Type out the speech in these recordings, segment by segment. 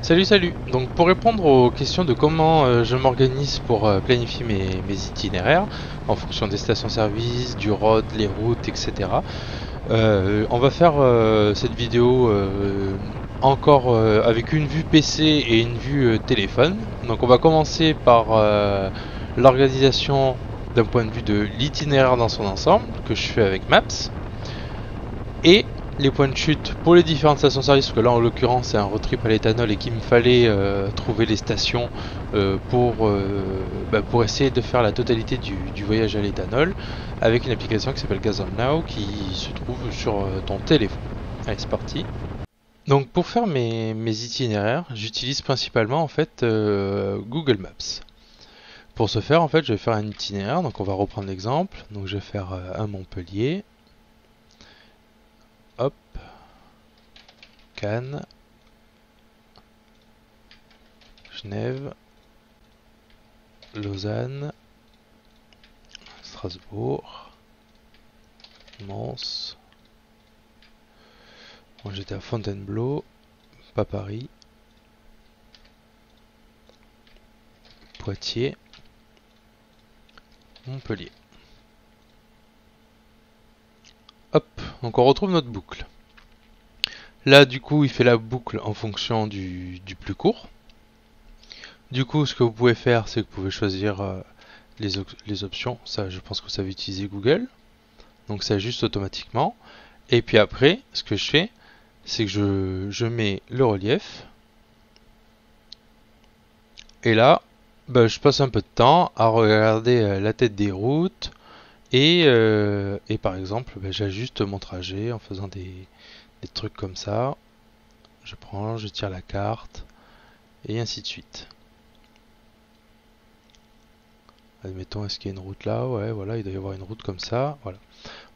Salut. Donc pour répondre aux questions de comment je m'organise pour planifier mes itinéraires en fonction des stations-service, du road, les routes, etc. On va faire cette vidéo encore avec une vue PC et une vue téléphone. Donc on va commencer par l'organisation d'un point de vue de l'itinéraire dans son ensemble que je fais avec Maps et les points de chute pour les différentes stations-service, parce que là en l'occurrence c'est un road trip à l'éthanol et qu'il me fallait trouver les stations pour essayer de faire la totalité du voyage à l'éthanol avec une application qui s'appelle GasonNow qui se trouve sur ton téléphone. Allez, c'est parti. Donc pour faire mes itinéraires, j'utilise principalement en fait Google Maps. Pour ce faire en fait je vais faire un itinéraire, donc on va reprendre l'exemple. Donc je vais faire un Montpellier. Hop, Cannes, Genève, Lausanne, Strasbourg, Mons. Bon, j'étais à Fontainebleau, pas Paris, Poitiers, Montpellier. Hop, donc on retrouve notre boucle. Là du coup il fait la boucle en fonction du plus court. Du coup ce que vous pouvez faire c'est que vous pouvez choisir les options. Ça je pense que ça va utiliser Google. Donc ça ajuste automatiquement. Et puis après ce que je fais c'est que je mets le relief. Et là je passe un peu de temps à regarder la tête des routes. Et par exemple, j'ajuste mon trajet en faisant des trucs comme ça. Je tire la carte, et ainsi de suite. Admettons, est-ce qu'il y a une route là? Ouais, voilà, il doit y avoir une route comme ça. Voilà.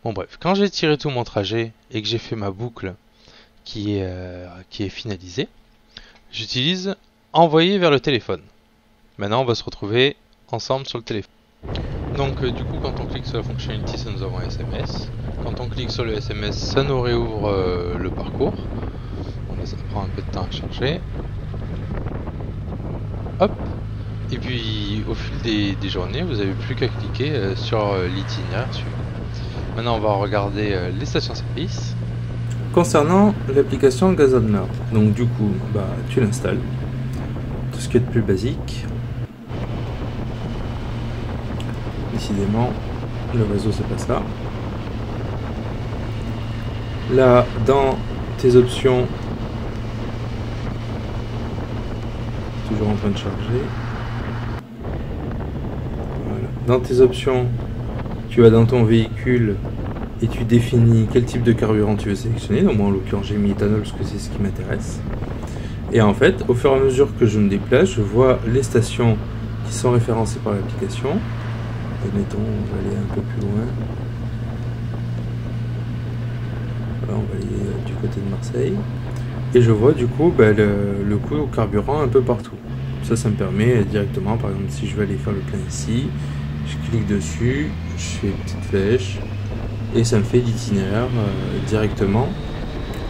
Bon, bref, quand j'ai tiré tout mon trajet et que j'ai fait ma boucle qui est finalisée, j'utilise envoyer vers le téléphone. Maintenant, on va se retrouver ensemble sur le téléphone. Donc du coup quand on clique sur la fonctionnalité ça nous envoie un SMS. Quand on clique sur le SMS ça nous réouvre le parcours. Là, ça prend un peu de temps à charger. Hop. Et puis au fil des journées vous n'avez plus qu'à cliquer sur l'itinéraire suivant. Maintenant on va regarder les stations-service. Concernant l'application GasonNow, donc du coup tu l'installes. Tout ce qui est de plus basique. Décidément, le réseau c'est pas ça. Là, dans tes options, toujours en train de charger. Voilà. Dans tes options, tu vas dans ton véhicule et tu définis quel type de carburant tu veux sélectionner. Donc moi en l'occurrence j'ai mis éthanol parce que c'est ce qui m'intéresse. Et en fait, au fur et à mesure que je me déplace, je vois les stations qui sont référencées par l'application. Admettons, on va aller un peu plus loin. Voilà, on va aller du côté de Marseille. Et je vois du coup le coût au carburant un peu partout. Ça me permet directement, par exemple, si je veux aller faire le plein ici, je clique dessus, je fais une petite flèche, et ça me fait l'itinéraire directement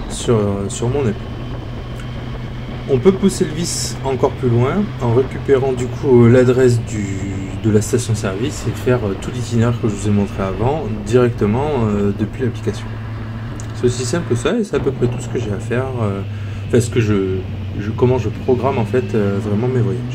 sur mon appli. On peut pousser le vis encore plus loin en récupérant du coup l'adresse de la station-service et faire tout l'itinéraire que je vous ai montré avant directement depuis l'application. C'est aussi simple que ça et c'est à peu près tout ce que j'ai à faire. Comment je programme en fait vraiment mes voyages.